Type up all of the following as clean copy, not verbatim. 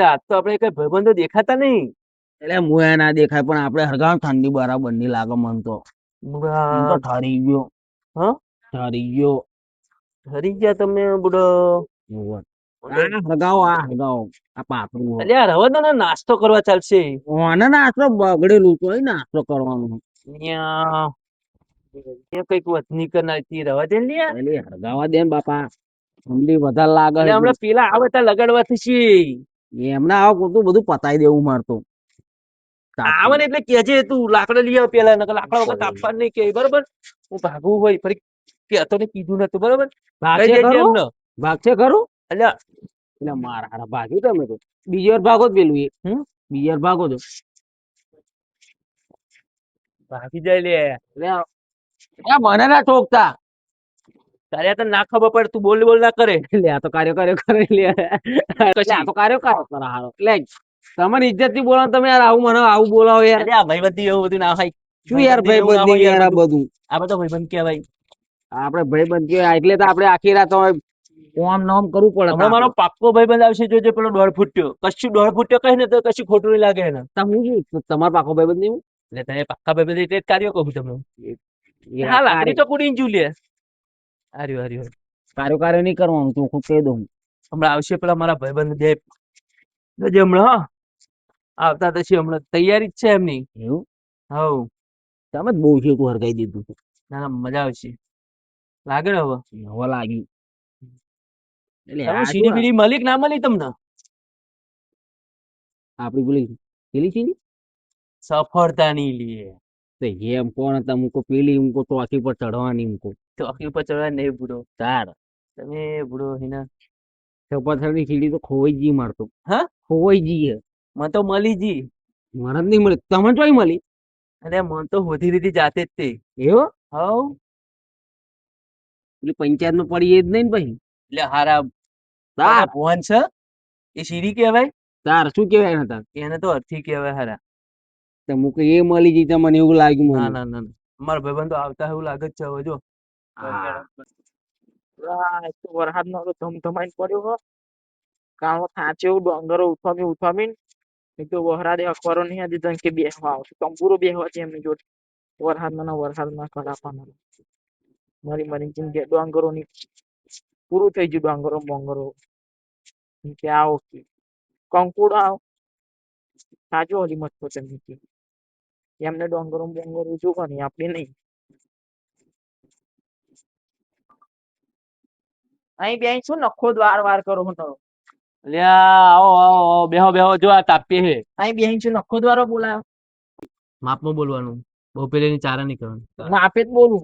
આજ તો આપડે કઈ ભાઈબંધો દેખાતા નહીં. એટલે મુએ ના દેખાય પણ આપડે હરગાવ ઠંડી બરાબર ની લાગે મન તો. હું તો ઠરી ગયો. હા ઠરી ગયો. હરી ગયા તમે બુડો. હરગાવો આ પાપડું અલ્યા રવા દો ને નાસ્તો કરવા ચાલશે. ઓને નાસ્તો બગડેલું તો નાસ્તો કરવાનું. ત્યાં કઈક વતની કરનાર રવા દે ને લ્યા. એટલે હરગાવા દે ને બાપા ઠંડી વધારે લાગે એટલે હમણાં પેલા આવે ત્યાં લગાડવાથી છે. એમને આવો બધું પતાવી દેવું મારતું. આવે ને એટલે કેજે તું લાકડા લઈ આવ પેલા લાકડા વગર તાપવા નહીં કે બરોબર. હું ભાગવું હોય ફરી કેતો ને કીધું નતું બરોબર. ભાગ છે ખરું એટલે મારા હારા ભાગ્યું તમે તો બીજી વાર ભાગો જ પેલું બીજી વાર ભાગો તો ભાગી જાય લે. મને ના ઠોકતા. તારે તો ના ખબર પડે તું બોલ ના કરે. લે આ તો કાર્ય કરે લે આ તો કાર્ય કરે હારો લે તમને ઇજ્જત થી બોલો તમે યાર આવું મને આવું બોલાવો યાર. આ ભાઈબંધી એવું બધું ના હોય. શું યાર ભાઈબંધી યાર આ બધું. આ બધો ભાઈબંધ કહેવાય. આપડે ભાઈબંધ કહેવાય એટલે તો આપડે આખી રાત ઓમ નામ કરવું પડે. હમણાં મારો પાક્કો ભાઈબંધ આવશે જોજે પેલો 1.5 ફૂટ્યો કશું 1.5 ફૂટ્યો કહે ને તો કશું ખોટું નહીં લાગે એને. તમારો પાક્કો ભાઈબંધ નહીં એટલે તમે પાક્કા ભાઈબંધ એટલે કાર્યો કહું તમને. હા લાકડી તો કુડી જુ લે. હાર્યું કાર્ય નહીં કરવાનું તું ખુદ કહી દઉં. હમણાં આવશે પેલા મારા ભાઈબંધ બે હમણાં આવતા તો છે હમણાં તૈયારી જ છે એમની. એવું હવ તમે જ બહુ છે તું હરગાઈ દીધું. ના મજા આવશે લાગે ને હવે લાગ્યું. એટલે સીડી બીડી મળી કે ના મળી તમને. આપડી પેલી પેલી સીડી સફળતા ની લીએ એમ કોણ હતા મુકો પેલી મુકો ચોકી પર ચડવાની મુકો ચોકી ઉપર ચડવા નહીં બુડો તાર તમે બુડો હિના પાછળની સીડી તો ખોવાઈ જી મારતો. હા ખોવાઈ જી મને તો મળી જી. મને જ નહીં મળી તમને ચોઈ મળી. અરે મન તો હોધી રીધી જાતે જ તે એવો હવ પેલી પંચાયત માં પડી એ જ નહીં ને પછી એટલે હારા તાર ભવન છે એ સીડી કહેવાય. તાર શું કેવાય હતા એને તો અર્થી કહેવાય હારા. તો મુકે એ મળી જઈ તમને એવું લાગ્યું. ના ના ના અમારા ભાઈબંધ તો આવતા એવું લાગે જ છે હવે જો. વરસાદ નો ધમધમાઈને પડ્યો હો કાળો થાચે એવું ડોંગરો ઉઠામી એક તો વરસાદે અખબારો નહીં આજે તને કે બેસવા આવશે તંબુરો બેસવા છે એમની જોડે વરસાદમાં કલાપાના મરી જિંદગી ડોંગરો ની પૂરું થઈ ગયું. ડોંગરો બોંગરો કે આવો કંકુડો આવો સાચો હજી મત પોતે એમને ડોંગરો બોંગરો જોવાની આપણે નહીં. અહીં બે શું નખો વાર કરો આવો બેહો જો આ તાપીએ હે. અહીં બે શું નખો દ્વારો બોલાયો. માપમાં બોલવાનું બહુ પેલી ચારા નહીં કરવાનું. માપે જ બોલું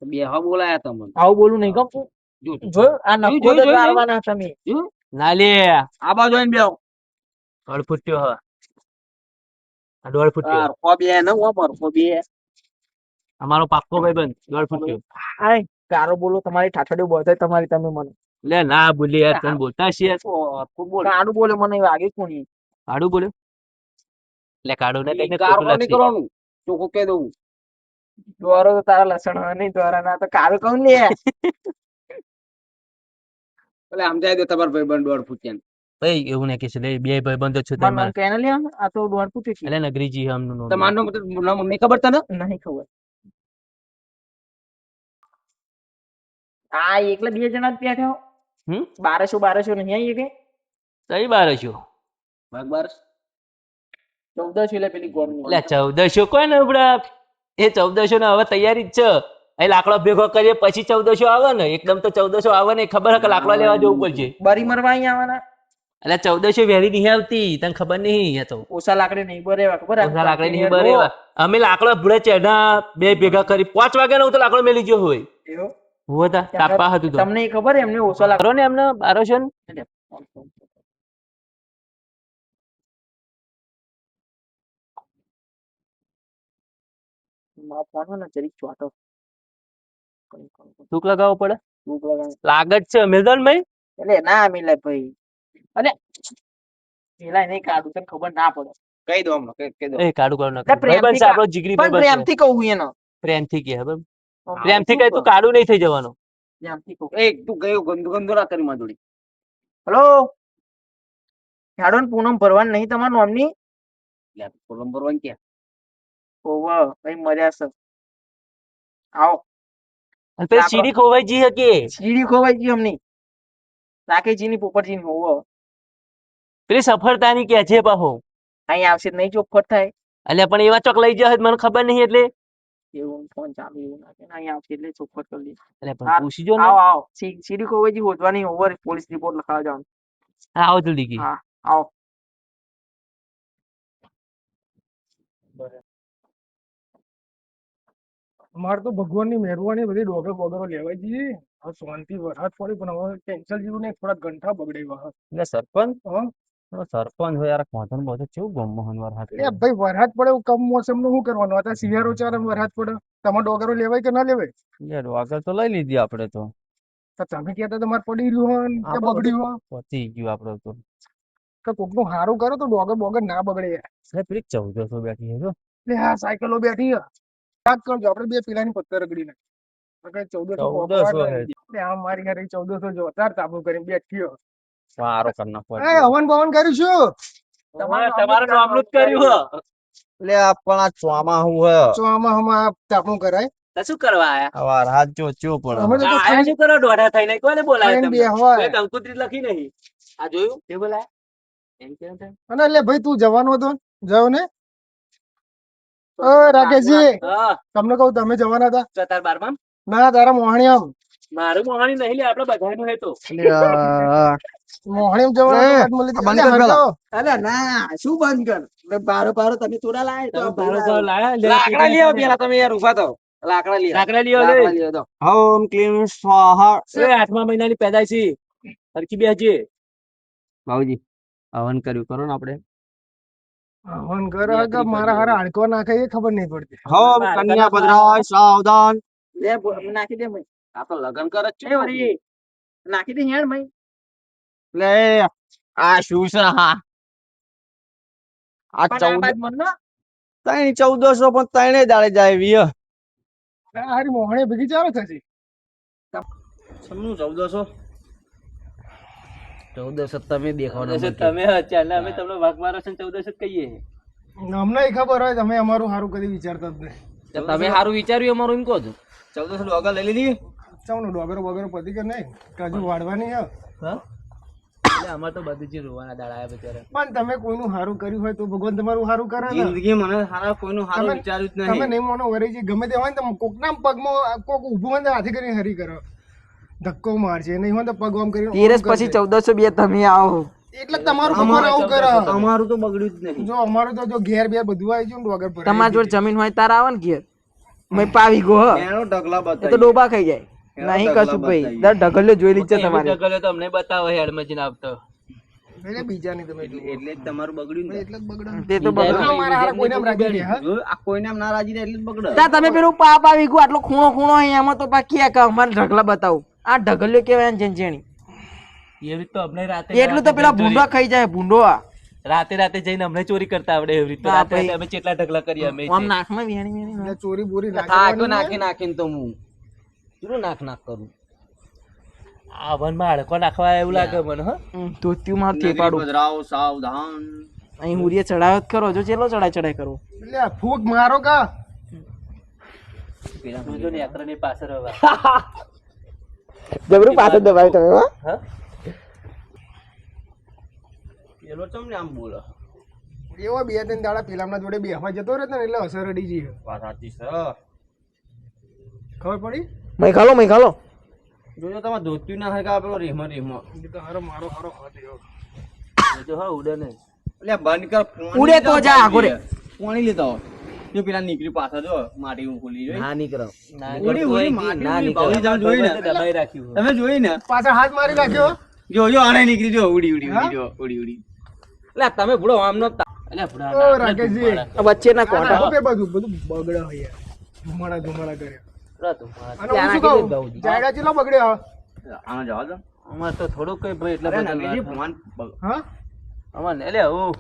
બેહવા બોલાયા તમને આવું બોલું નહીં ગમતું. જોયું આ નખો દ્વારવાના તમે ના લે આ બાજુ આવીને બેહો. 1.5 ફૂટ્યો હ 1.5 ફૂટ્યો અમારો પાક્કો ભાઈબંધ 1.5 ફૂટ્યો. હાય કારો બોલો તમારી ઠાઠડીઓ બોલતા તમારી તમે મને લે ના બોલી યાર તને બોલતા છીએ. કાડું બોલે મને વાગે કોની કાડું બોલ્યો એટલે કાડું ને કઈને કરવાનું ચોખ્ખું કહી દઉં. દ્વારો તો તારા લસણ નહીં દ્વારા ના તો કારું કહું લે એટલે સમજાય દો તમારા ભાઈબંધ 1.5 ફૂટ ભાઈ એવું નહીં કે છે બે ભાઈબંધો છે મને કેને લે આ તો 1.5 ફૂટ છે એટલે નગરીજી હમનું તમારનો નામ નહીં ખબર તને નહીં ખબર. આ એકલા 2 જણા જ બેઠા હો 1200 નહીં આવી કે કઈ 1200 ભાગ 12 1400 એટલે પેલી ગોમની એટલે 1400 કોઈ ને ઉપડા એ 1400 ને હવે તૈયારી જ છે. એ લાકડો ભેગો કરીએ પછી 1400 આવે ને એકદમ તો 1400 આવે ને ખબર કે લાકડો લેવા જવું પડશે. બરી મરવા અહીં આવવાના એટલે 1400 વેરી નહીં આવતી તને ખબર નહીં. તો ઓછા લાકડે નહીં બરેવા ખબર ઓછા લાકડે નહીં બરેવા અમે લાકડો ભૂડે ચેડા બે ભેગા કરી 5 વાગ્યા નો તો લાકડો મેલી ગયો હોય એવો હોતા તાપા હતું તો તમને ખબર એમને ઓછા લાકડો ને એમને 1200 માં ફોન ને જરીક ચોટો થૂક લગાવવો પડે લાગત છે મેલદન ભાઈ એટલે ના મિલે ભાઈ અને પેલા નહીં કાઢું તને ખબર ના પડે કહી દો હમણાં કહી દો એ કાઢું કાઢું ના ભાઈબંધ છે આપણો જીગરી ભાઈબંધ છે. પ્રેમથી કહું એને પ્રેમથી કહે બરાબર પ્રેમથી કહે તું કાઢું નહીં થઈ જવાનું. પ્રેમથી કહું તું ગયો ગંદુ ના કરી માધુડી. હેલો હેડો ને પૂનમ ભરવાની નહીં તમારા નોમની કોલંબર વાંગ ક્યાં ઓવા ભાઈ મજા છે આવો અને પેલી સીડી ખોવાઈ જી હકે સીડી ખોવાઈ ગઈ અમની રાકેશજી ની પોપટજી ની હોવો પેલી સફળતાની કે છે પાહો અહીં આવશે નહીં ચોખવટ થાય અલ્યા પણ એવા ચોક લઈ જાય મને ખબર નહીં એટલે એવું ફોન ચાલુ એવું નાખે ને અહીં આવશે એટલે ચોખવટ કરી દે અલ્યા પણ પૂછી જો ને આવો આવો સીડી ખોવાઈ ગઈ હોદવાની ઓવર પોલીસ રિપોર્ટ લખાવા જવાનું હા, આવો જલ્દી કી હા આવો અમારે તો ભગવાનની મહેરબાની બધી ડોગર બોગરો લેવાઈ જઈએ હવે શાંતિ વરસાદ પડી પણ હવે કેન્સલ જેવું નહીં થોડા ઘંટા બગડે હવે એટલે સરપંચ હા સરપંચ હોય યાર કોંધણ બોધો કેવું ગમો હાથ એ ભાઈ વરસાદ પડે એવું કમ મોસમ નું શું કરવાનું અત્યારે શિયાળો ચાલે ને વરસાદ પડે તમારે ડોગરો લેવાય કે ના લેવાય યાર આગળ તો લઈ લીધી આપણે તો તો તમે કહેતા તમારે પડી રહ્યું હોય ને કે બગડ્યું હોય પતી ગયું આપણે તો કે કોકનું સારું કરો તો ડોગર બોગર ના બગડે યાર. સાહેબ પેલી 1400 બેઠી છે જો એટલે હા સાયકલો બેઠી છે. વાત કરજો આપણે બે પેલાની પત્તર રગડી નાખી 1400 આમ મારી ઘરે 1400 જો તાર તાબુ કરીને બેઠી છે. સારો કરના એ હવન ભવન કરીશું તમારું નામનું જ કર્યું હો એટલે પણ આ ચોમાહું હે ચોમાહામાં તાપણું કરાય તો શું કરવા આયા અવાર હાથ જો ચો અમે પડે તો આયા શું કરો દોઢા થઈને કોને બોલાય ખાઈને તમને બેહવા કોઈ કંકુત્રી લખી નહીં આ જોયું તે બોલાય એમ કેમ થાય અને એટલે ભાઈ તું જવાનો હતો જાવ ને ઓ રાકેશજી હા તમને કહું તમે જવાના હતા ચતાર બારમાં ના તારા મોહણી આમ મારું મોહાણી નહીં લે આપણે બધાનું હે તો મોહણી જવાનું બંધ કર પેલા. અરે ના શું બંધ કર બારો બારો તમે થોડા લાય તમે ભારો ભારો લાયા લે લાકડા લઈ આવો પેલા તમે યાર ઉભા થો લાકડા લઈ આવો. લાકડા લ્યો લે લાકડા લઈ આવો તો. ઓમ ક્લીમ સ્વાહા એ 8મા મહિનાની પેદાઈશી હરકી બેહજે બાબુજી હવન કર્યું કરો ને આપણે હવન કરે કે મારા હારા હાડકો નાખે એ ખબર નહીં પડતી હોમ કન્યા ભદ્રાય સાવધાન લે નાખી દે ભાઈ આ તો લગન કરે જ એ છે વળી નાખી દે હેડ ભાઈ લે આ શું છે હા આ પણ આ 14 બાદ મન ના 1400 પણ ત્રણે દાડે જાય એવી હે. આ હારી મોહણી ભેગી ચાલે થશે સમનું 1400 1400 તમે દેખાવ તમે ચાલે અમે તમને વાઘ મારો છે 1400 કહીએ અમને ખબર હોય તમે અમારું સારું કદી વિચારતા જ નહીં તમે સારું વિચાર્યું અમારું એમ કહો છો 1400 ડોગર લઈ લીધી ચાલો ડોગરો બગરો પતી કે નહીં કાજુ વાળવાની હે હા એટલે અમાર તો બધું જ રોવાના દાડા આયા બચારા પણ તમે કોઈનું સારું કર્યું હોય તો ભગવાન તમારું સારું કરે ને જિંદગી મને સારા કોઈનું સારું તમે- વિચાર્યું જ તમે નહીં નહીં મોનો વરી ગમે તે હોય ને તો કોકના પગમાં કોક ઊભું હોય ને તો હાથે કરીને હરી કરો ધક્કો મારશે નહીં હોય તો પગ આમ કરીને તીરસ આમ કરશે. પછી 1402 તમે આવો એટલે તમારું ભગવાન આવું કરે અમારું તો બગડ્યું જ નહીં જો અમારું તો જો ઘેર બેર બધું આવી ગયું ને ડોગર પર તમારી જોડે જમીન હોય તાર આવે ને ઘેર મેં પાવી ગો હ એનો ઢગલા એ તો બતાવી ડોબા ખાઈ જાય નહીં કશું ભાઈ દર ઢગલ્યો જોઈ લીધે તમારે ઢગલો તો અમને બતાવો હેડમાં જઈને આવતો એટલે બીજા નહીં તમે જુઓ. એટલે જ તમારું બગડ્યું ને. એટલે જ બગડે તે તો બગડ્યું. મારા હારા કોઈને આમ રાજી રહે, હા? જો આ કોઈને આમ ના રાજી થાય એટલે જ બગડે તા તમે પેલું પાપ આવી ગયું આટલો ખૂણો ખૂણો અહીં એમાં તો પાકી કે અમારે ઢગલા બતાવું આ ઢગલ્યો કેવાય ને જેણી એવી રીતે તો અમને રાતે એટલું તો પેલા ભૂંડો ખાઈ જાય ભૂંડો આ રાતે જઈને અમને ચોરી કરતા આવડે એવી રીતે હા, રાતે ભાઈ. અમે કેટલા ઢગલા કરીએ અમે આમ નાકમાં વેણી વેણી એટલે ચોરી બોરી ના થાક્યો કરવાની નાખી નાખીને તો હું કેટલું નાક નાક કરું આ વનમાં હાડકો નાખવા એવું લાગે મને હો ધોત્યું માં થેપાડું ભદ્રાઓ સાવધાન અહીં હુરીએ ચડાવ્યો જ કરો જો ચેલો ચડાય કરો એટલે આ ફૂંક મારો કા પેલા જો ને યાત્રાની પાછળ હવે જબરું પાછળ દબાવ્યું તમે હા પેલો ચમ ને આમ બોલે એવો બે ત્રણ દાડા પેલામના જોડે બેહવા જતો રહેતો ને એટલે અસર અડી જઈ વાત સાચી છે ખબર પડી મય ખાલો જોજો તમે ધોત્યું ના હોય કે આ પેલો રેહમાં એ તો હારો મારો હારો હાથ એવો. જો હા ઉડે ને એટલે બંધ કર ફોન ઉડે તો જા આગો રે. પાણી લેતા હોય. જો પેલા નીકળી પાછા જો માટી હું ખોલી જોઈ ના નીકળો ના ઉડી, ઉડી, માટી ના ઉડી, નીકળે. બાવળી જાણ જોઈ ને દબાઈ રાખ્યું તમે જોઈ ને પાછળ હાથ મારી રાખ્યો જો જો આને નીકળી જો ઉડી ઉડી હા? ઉડી જો ઉડી ઉડી એટલે તમે ભૂડો આમ નો એટલે ભૂડા ઓ નાકના રાકેશજી ધુમાડા. વચ્ચેના આ કોટા નાખો બે બધું બગડે હોય યાર. ધુમાડા ધુમાડા કર્યા ભૂડા ધુમાડા. અને હું શું કહું જાયડા ચેલો બગડ્યો આનો જવા દો અમાર તો થોડુંક કઈ ભાઈ એટલે અરે બધા નગીજી ના ફોન હા અમાર ને એટલે હું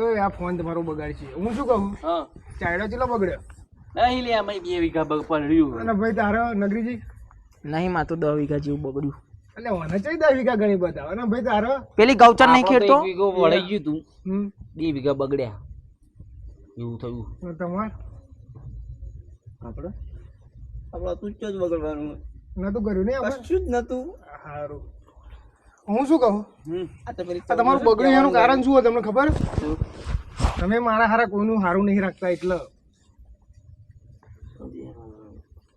ઓય આ ફોન તમારો બગાડ છે હું શું કહું હા ચાયડો ચેલો બગડ્યો નહીં લે અમે 2 વીઘા બગ પડ્યું અને ભાઈ તારો નગરીજી નહીં માં તો 10 વીઘા જેવું બગડ્યું એટલે મને ચઈ 10 વીઘા ગણી બતાવો ને ભાઈ તારો. પેલી ગૌચર નહીં ખેડતો એક વીઘો વળાઈ ગયું તું, હમ 2 વીઘા બગડ્યા એવું થયું. ને તમાર આપણે તું જ બગડવાનું નતું કર્યું ને આપણે. કશું જ નતું. સારું હું શું કહું આ તો પેલી આ તમારું બગડ્યું એનું કારણ શું હોય તમને ખબર? તમે મારા હારા કોઈનું હારું નહીં રાખતા એટલે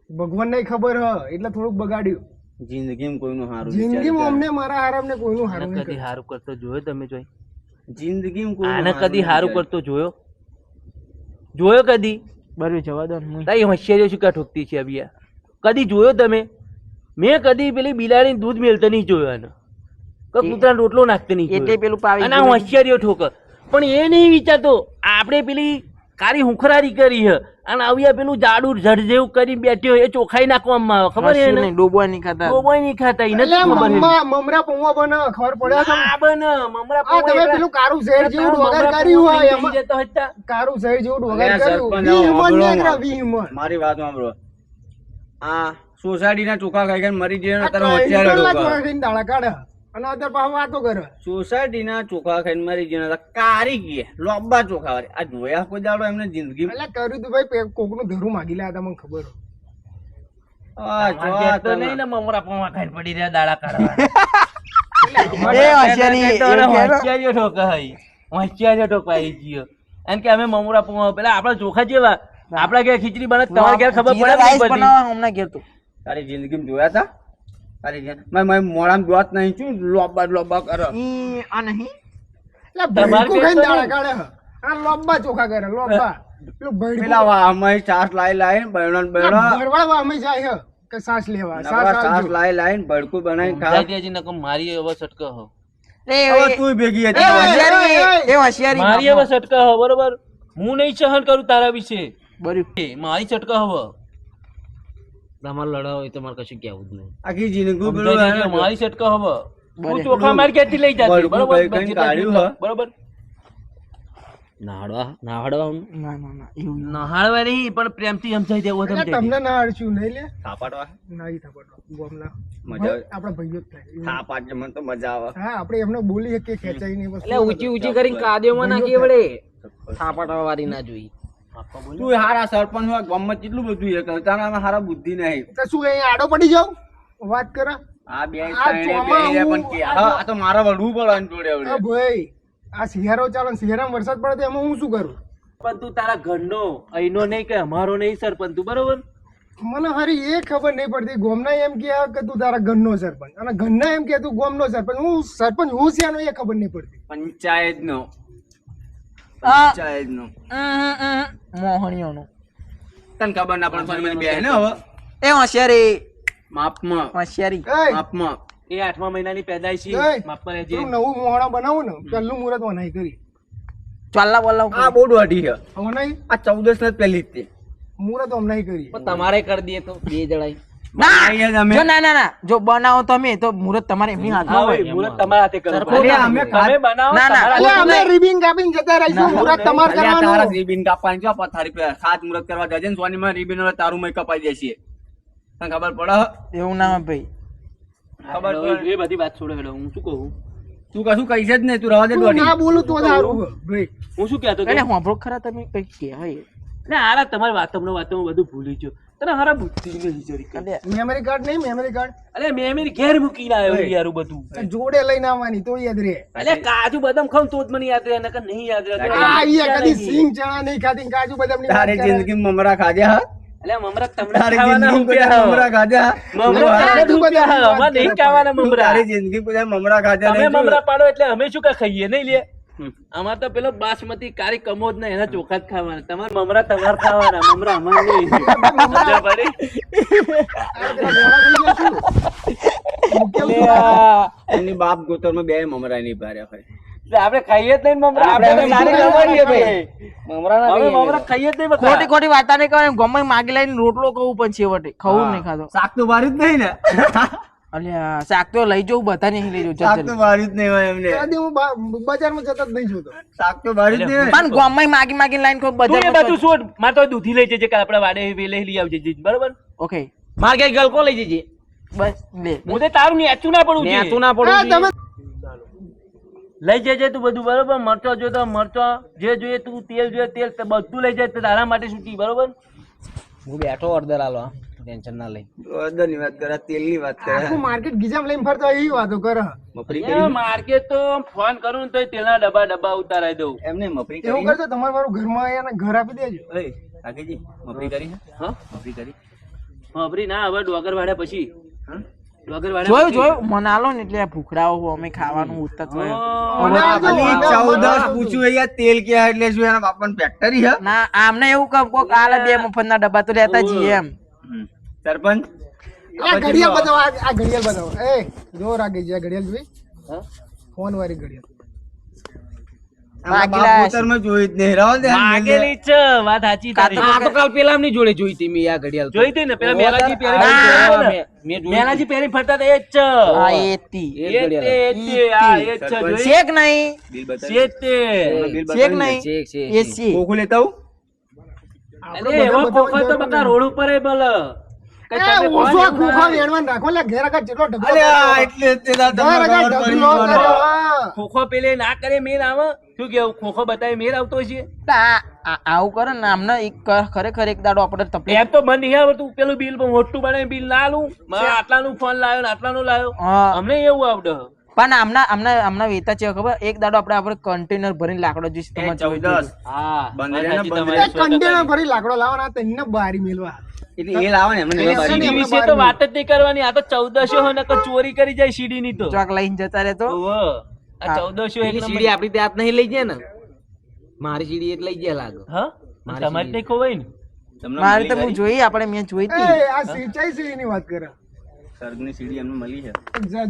ભગવાન ને ખબર હ એટલે થોડુંક બગાડ્યું. જિંદગીમાં કોઈનું હારું જિંદગીમાં અમને મારા હારા અમને કોઈનું હારું આને નહીં કદી કર્યું. હારું કરતો જોયો તમે જોઈ? જિંદગીમાં કોઈનું આને કદી હારું કરતો જોયો? જોયો કદી? બરાબર જવા દો ને. તારી હોશિયારીઓ શું કા ઠોકતી છે અભિયા? કદી જોયો તમે? મેં કદી પેલી બિલાડીને દૂધ મેલતો નહીં જોયો આને. કે કૂતરાને રોટલો નાખતો નહીં એટલે જોયો. પેલું પાવી અને આ હોશિયારીઓ ઠોકર. પણ એ નહીં વિચારતો આપણે પેલી કારી હુંખરારી કરી હે અને આવ્યા પેલું જાડું જડ જેવું કરી બેઠ્યો એ ચોખાઈ નાખવામાં આવે ખબર છે ને? ડોબો નહીં ખાતા ડોબોય નહીં ખાતા એને એટલે ખબર છે. મમરા પૌવા બને ખબર પડે છે? આ બને મમરા આ તમે પૌવા પેલું કારું શહેર જેવું મમરા વગર પૌવા કર્યું હોય ખાઈ એમાં જતો હતા. કારું શહેર જેવું વગર અલ્યા કર્યું. સરપંચ, વી હિમત સાંભળો નીકળ્યા, મારે. વી હિમત. મારી વાત સાંભળો. આ સોસાયટીના ચોખા ખાઈ ખાઈને મરી જઈએ ને આ અત્યારે ત્રણ હોશિયાર કલાક લોકો. વાળીને દાડા કાઢે અને અત્યારે પાછા વાતો કરે. સોસાયટીના ચોખા ખાઈને મરી જઈએ ને કારી ગયા લોબા ચોખા વાળી. આ જોયા કોઈ દાડો એમને જિંદગી એટલે કર્યું તું ભાઈ કોકનું ધરું માગી લે તમને ખબર હોય. તમારે ઘેર તો નહીં ને મમરા પૌવા ખાઈને પડી રહ્યા દાડા કાઢવા. એ હોશિયારી, તો એવું કહેવાય. હોશિયારીઓ ઠોકાય. હોશિયારીઓ ઠોકાઈ ગયો. એમ કે અમે મમરા પૌવા પેલા આપણા ચોખા જેવા આપણા ઘેર ખીચડી બને તમારા ઘેર ખબર પડે જીરા નહીં રાઈસ પડતી. બનાવવા હમણાં ઘેર તું. તારી જિંદગીમાં જોયા તા? તારી મારી મોડામાં જોત નહીં છું લોબા લોબા કરે. આ નહીં એટલે તમારે ભડકું ખાઈને ઘેર તો દાડા કાઢે અને લોબા ચોખા કરે લોબા. પેલું ભડકું પેલા વાહમાં છાસ લાઈ લાઈને બૈરણ બૈરણ ભરવાડવા અમે જાય હે કે સાસ લેવા સાસ છાસ આવજો. લાઈ લાઈને ભડકું બનાવીને ખા. સમજાઈ દેજે નકર મારી હવે સટકા હો. હવે તું ભેગી એ હતી. હોશિયારી, એ હોશિયારી. મારી હવે સટકા હો બરોબર. હું નહીં સહન કરું તારા વિશે. બરાબર. એ મારી સટકા હવે તમારે લડાવો હોય તમારે કશું કહેવું જ નહીં. આખી જિંદગી પેલું સમજાઈ દેજે, મારી સટકા હવે બરાબર. હું ચોખા મારી ઘેરથી લઈ જાતી બળકું બરોબર કઈ કઈ કાઢ્યું હે? બરોબર નાહડવા નાહડવા ના ના ના એવું નહીં. નહાળવા નહીં પણ પ્રેમથી સમજાઈ દેવું એટલે સમજાઈ તમને ના અડશું નહીં લે થાપાટવા નહીં થપડો ગોમના મજા આવે. આપણા ભાઈઓ જ થાય. થાપાટ મને તો મજા આવે. હા આપણે એમને બોલી શકીએ ખેંચાઈ નહીં એટલે ઊંચી ઊંચી કરીને કાદ્યોમાં નાખીએ વળે થાપાટવા વાળી ના જોઈ. તું હારા સરપંચ હોય ગામમાં કેટલું બધું એ કરતા હારા બુદ્ધિ નહીં. તો શું અહીં આડો પડી જાવ વાત કરે આ બે આ સાઈડે ચોમા બેહીને હું- પણ કે હા, આ તો મારા વળવું પડે આની જોડે આ હવે. ભાઈ આ શિયાળો ચાલે ને શિયાળામાં વરસાદ પડે તો એમાં હું શું કરું? પણ તું તારા ઘરનો અહીંનો નહીં કે અમારો નહીં સરપંચ તું બરોબર. મને હારી એ ખબર નહીં પડતી ગોમના એમ કે તું તારા ઘરનો સરપંચ અને ઘરના એમ કે તું ગોમનો સરપંચ. હું સરપંચ હું શિયાનો એ ખબર નહીં પડતી. પંચાયત નો આ પંચાયત નો મોહણીઓનો. તને ખબર ના પણ મને બે ને હવે એ હોશિયારી, માપમાં હોશિયારી. એય, માપમાં એ 8મા મહિનાની પેદાઈશી એય, માપમાં રહેજે. પેલું નવું મોહણા બનાવું ને પહેલું મુહૂર્ત વનાઈ કરી ચાલલા બોલાવ. આ બહુ દોઢી છે. વનાઈ આ 14 ને પહેલી જ તે મુહૂર્ત હમણાં કરી. પણ તમારે કરી દઈએ તો બે જણાય. બનાવીએ જ અમે. જો ના ના ના, જો બનાવો તમે તો મુહૂર્ત તમારે એમની હાથમાં હા, હોય. ભાઈ, મુહૂર્ત તમારા હાથે કરવું સરખું પડે. અમે તમે બનાવો ના, ના. તમારા એટલે હાથે. અમે રિબિન કાપીને જતા રહીશું મુહૂર્ત તમારે અલ્યા તારા કરવાનું. રિબિન કાપવાની છે પથારી પર સાત મુહૂર્ત કરવા જજે ને સોની માં રિબિન હવે તારું મય કપાઈ દેશે. તને ખબર પડે? એવું ના હોય ભાઈ. ખબર પડે? એ બધી વાત છોડો હેડો. હું શું કહું તું કશું કહીશ જ નહીં, તું રવા દે તું દોઢી. ના બોલું તો સારું છે, ભાઈ. હું શું કહેતો હતો? એટલે હોંભળો ખરા તમે કઈ કહેવાય. ને હારા તમારી વાતોમાં બધું ભૂલી ગયો. તને હારા બુદ્ધિ નહીં જરી કઈ. એટલે મેમરી કાર્ડ નહીં મેમરી કાર્ડ અલે મેં એમની ઘેર મૂકીને આવ્યો યાર બધું. જોડે લઈને આવવાની તો યાદ રહે. અલે કાજુ બદામ ખાઉં તો જ મને યાદ રહે નકર નહીં યાદ રહે. આ અહીંયા કદી સિંગ ચણા નહીં ખાધી ને કાજુ બદામની વાત તારી કરે. જિંદગી મમરા ખાધ્યા? અલે મમરા તમને તારી ખાવાના જિંદગી હું કોઈ ક્યાં? મમરા ખાધ્યા? મમરા કાજુ તમને બદામની ક્યાં? વાત અમારે નહીં કરે. ખાવાના મમરા. તારી જિંદગી કોઈ મમરા ખાધ્યા તમે નહીં? મમરા પાડો એટલે અમે શું કા ખાઈએ નહીં લે. અમાર તો પેલો બાસમતી કાળી કમોદ ને એના ચોખા જ ખાવાના. તમારા મમરા તમારે ખાવાના, મમરા અમારે નહીં. સમજ્યા પડી? આ પેલા ગોળા થઈ ગયા શું? એની બાપ ગોતરમાં બે મમરા નહીં પાડ્યા ભાઈ. એટલે આપણે ખાઈએ જ નહીં મમરા. આપણે આપણે સારી મમરા ખવાડીએ ખાઈએ. ભાઈ. મમરા ના અમે ખાઈએ. મમરા ખાઈએ જ નહીં બકા. ખોટી ખોટી વાતા નહીં કહેવાય. ગમે માગી લઈને રોટલો કહું પણ છેવટે ખાવું નહીં ખાતો. શાક તો વાર્યું જ નહીં ને. અલ્યા શાક તો લઈ જવું બધા નહીં લઈ જવું. શાક તો વાર્યું જ નહીં હોય એમને. કદી હું બજારમાં જતા જ નહીં જોતો. શાક તો વાર્યું જ નહીં હોય. પણ ગોમમાં માગી માગી લાઈન કોઈ તું એ બજાર બધું છોડ. મારે તો દૂધી લઈ જજે કે આપણે વાડે લઈ આવજે બરોબર. ઓકે. મારે કઈ ગલકો લઈ જજે. બસ લે હું તો તારું નેચું ના પડું મેં છે. તું ના પડું એ તમે લઈ જજે તું બધું બરોબર. મરચો જો તો મરચો, જે જોઈએ તું તેલ જોઈએ તેલ, તે બધું લઈ જાય તારા માટે છૂટી બરોબર. હું બેઠો ઓર્ડર આલો ટેન્શન ના લઈ ઓર્ડર ની વાત કરે, તેલ ની વાત કરે. આખું માર્કેટ ગીજામ લઈને ફરતો હોય એવી વાતો કરે. મફરી એ માર્કેટ તો ફોન કરું ને તોય તેલના ડબ્બા ઉતારાઈ દઉં. એમને મફરી એવું કરી. કરજો તમારે મારું ઘરમાં આયા ને ઘર આપી દેજો. ઓય કાકીજી મફરી કરી હે? હા મફરી કરી. ખબરી ના હવે ડોગર વાળ્યા પછી હા? ડોગર વાળ્યા જોયું પછી. જોયું મને આલો ને એટલે આ ભૂખડાઓ અમે ખાવાનું ઉતત હોય ઓહ, મને આ ખાલી જો, 14 પૂછ્યું યાર તેલ ક્યાં એટલે શું એના બાપાની ફેક્ટરી હે? ના આમને એવું કહો કોક આલે 2 મફતના ડબ્બા તો લેતા જઈએ એમ સરપંચ આ ઘડિયાળ બતાવો, આ ઘડિયાળ બતાવો. એ જો રાગે છે આ ઘડિયાળ જોઈ, હા? ફોન વાળી ઘડિયાળ. માગેલા માં જોઈ જ નહીં. રાવ દે માગેલી જ છે, વાત સાચી તારી. આ તો કાલ પેલા એમની જોડે જોઈ હતી મેં આ ઘડિયાળ તો. જોઈ હતી ને પેલા મેલાજી પહેરી ના, ફરતા હતા ને? મેં જોઈ મેલાજી પહેરી ફરતા હતા એ જ છે. હા એ તી એ જ તે, એ જ તે, હા, એ જ છે, જોઈ? શેક નહીં બિલ છે બતાવી. જ તે. બિલ શેક બતાવી નહીં એ સી કોકું લેતા આવું? અરે એવો ખોખો તો બકા રોડ ઉપર ય બોલે. કઈ એ તમે કોણ ઓછો આ એવું ખોખા ના? વેણવાન રાખો લે ઘેર આગળ જેટલો ઢગલો અલે કર્યો. આ એટલે જ તે દાદા ઘેર તમને આગળ ખબર ઢગલો પડી કર્યો, મને. હા. ખોખો પેલે ના કરે મેર આવે. શું કેવું ખોખો બતાવી મેર આવતો છે? આવું કરે ને આમને એક ખરેખર એક દાડો આપણે તકલીફ એમ તો મને નહીં આવડતું. પેલું બિલ મોટું બનાવી બિલ ના આલું. મારે આટલાનું ફોન લાવ્યો ને આટલાનું લાવ્યો. હા અમને એવું આવડે. પણ આમના વેતા છે ખબર એક દાડો આપણે કન્ટેનર ભરીને લાકડો જોઈશ એ તમે જોઈ 14 હા બંધ વાત રહે ને, સાચી બંધ તમારી. એક કન્ટેનર ભરી લાકડો લાવવાના તેને બારી મેલવા. એટલે એ લાવો ને એમને એટલે બારી. સીડી એમને વિશે બહાર તો નહીં. વાત જ નહીં કરવાની. આ તો 1400 હોય ને તો ચોરી કરી જાય સીડી ની તો. ચોક લઈને જતા રહેતો ઓહો. આ 1400 એક સીડી આપડી ત્યાં નહીં લઈ જાય ને મારી સીડી એટલે લઈ જાય લાગે હા તમારે નહીં ખોવાય ને. તમને મારી તો મળી હું જોઈ આપણે મેં જોઈ એ હતી આ સિંચાઈ સીડીની વાત કરે. સ્વર્ગની સીડી એમને મળી છે.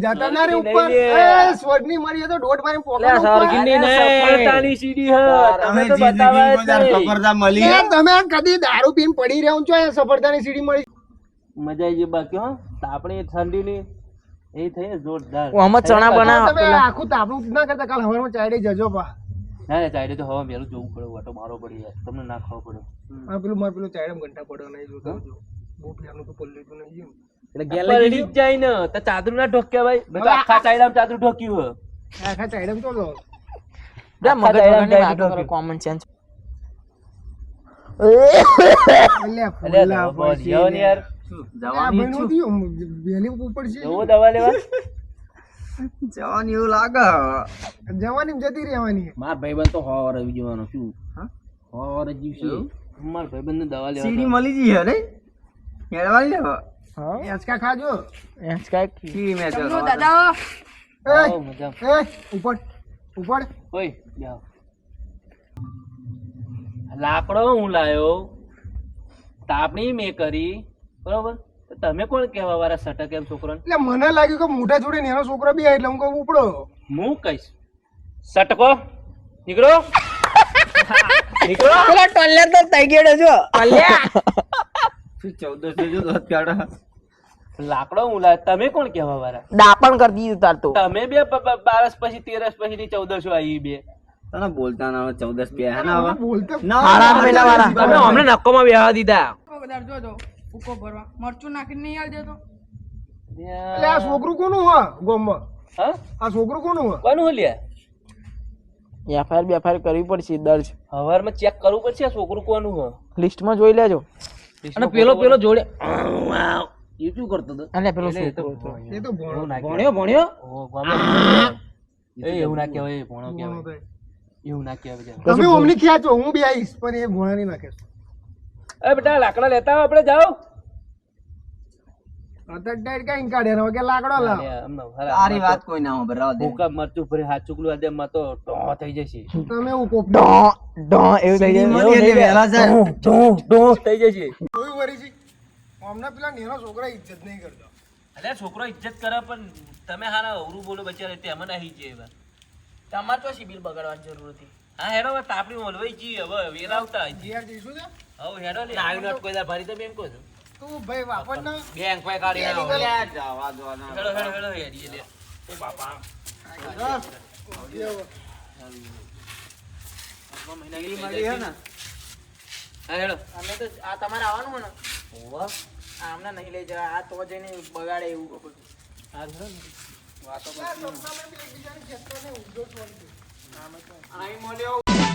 જાતા ના રે ઉપર. નહીં લે. એ સ્વર્ગની મળી તો દોઢ મારી લે, પોકેટ સ્વર્ગની ઉપર. નહીં. સફળતાની સીડી હ. તમે તમે તો જિંદગીમાં બતાવ્યા કોઈ જ દાડો નહીં. સફળતા મળી એ હે? તમે કદી દારૂ પીને પડી રહ્યો છો એ સફળતાની સીડી મળી. મજા આવી ગઈ બાકી હો. તાપણી ઠંડીની એ થઈ ને જોરદાર. આમાં ચણા બનાવ તમે આખું તાપણું ના કરતા કાલ હવારમાં ચાયડે જજો પા. ના ના ચાયડે તો હવા મેલું જોવું પડે. વાટો મારો પડી જાય. તમને ના ખાવા પડે. આ પેલું મારે પેલું ચાયડે ઘંટા પડ્યો નહીં જોતો જો. બહુ પ્યાનું તો પલ્લી તો નહીં. એટલે ગેલ પલળી જ જાય ને તો ચાદર ના ઢોક્યા ભાઈ. મેં તો આખા ચાયડામાં ચાદર ઢોક્યું હે. આખા ચાયડે તો લો. મગજ વગરની વાતો કરો કોમન સેન્સ અલ્યા ફૂલા બોલ પડશે યો ને યાર. આ બન્યું થયું વહેલી ઉપર છે. જોવો દવા લેવા. જવાનું એવું લાગે. જવાની જતી રહેવાની. માર ભાઈબંધ તો 100 વર્ષ જીવવાનો શું હા? 100 વર્ષ જીવશે મારા ભાઈબંધને દવા લેવા સીડી દો. મળી ગઈ હે ને? હેડવાની ને હવે. હા હિંચકા ખાજો. એસ કાંઈક સીડી મેં જો. એ આવો મજા. ઉપર ઉપર ઓય જાઓ. લાકડો હું લાયો. તાપણી મેં કરી બરોબર. તો તમે કોણ કહેવા વાળા સટક એમ છોકરાને? એટલે મને લાગ્યું કે મોટા જોડે નેનો છોકરો બી એટલે હું કહું ઉપડો. હું કહીશ સટકો નીકળો. નીકળો. પેલા ટોલ્યા તો થઈ ગયો જો શું 1400 જો દોત કાઢા. લાકડો હું લાયો. તમે કોણ કહેવા વાળા? દાપણ કરી દીધું તાર તો તમે બે 12 પછી 13 પછી ની 1400 આવી બે. તને બોલતા ના આવે 14 બે હે ને હવે? બોલતો હારા મહિના વાળા તમે અમને નક્કોમાં બેહવા દીધા એટલે આ છોકરું કોનું હ ગોમમાં? હા આ છોકરું કોનું હ? કોનું હલ્યા? એફઆઈઆર બેફઆઈઆર કરવી પડશે દર્જ હવારમાં ચેક કરવું પડશે આ છોકરું કોનું હ. લિસ્ટમાં જોઈ લેજો અને પેલો જોડે એ શું કરતો હતો? અને પેલો એટલે એ તો છોકરો હતો. એ તો ભણો. ભણ્યો ઓહો, ગામમાં એ એવું ના કહેવાય. એ ભણો ભણો કહેવાય. તો. એવું ના કહેવાય જા. તમે ઓમની ખ્યાચો હું બી આવીશ પણ એ ભણાની નાખે. એ બેટા લાકડા લેતા આવો આપણે જાઓ. અત્યારે ડાયરેક્ટ કઈ કાઢે ને કે લાકડો લાવ. તારી વાત કોઈ ના સાંભળે, રાવ દે. ભૂકા મરચું ભરી હાથ ચૂકલું આજે માં તો ટો થઈ જશે. તમે એવું કોપ એવું થઈ જાય મળી એટલે વહેલા જાય. થઈ જશે. જોયું વરી છે હમણાં પેલા નેનો છોકરા ઇજ્જત નહીં કરતો. અલ્યા છોકરો ઇજ્જત કરે પણ તમે હારા અવરું બોલો બચારે તેમાં નહીં છે એવા. તમારે તો સિબિલ બગાડવાની જરૂર હતી હા હેડો હવે તાપણી મોલવાઈ જી હવે વેરાવતા જીઆર જઈશું છે હવે હેડો લે આવી નોટ કોઈ દા ભરી તો એમ કહો છો. તું ભાઈ વાપર ના બેંક પાસે કાઢી બેંક આવો. પાસે. જવા દો ના. હેડો હેડો હેડો હેડીએ લે. ઓ બાપા સીડી મળી હે ને? હા હેડો. અમે તો આ તમારે આવવાનું ને ઓવા આમને નહીં લઈ જવા આ તો જઈને બગાડે એવું બધું વાતો આ સપનામાં બે એકબીજાની ખેતરને ઊંધો છોડી દે. અહીં મળ્યો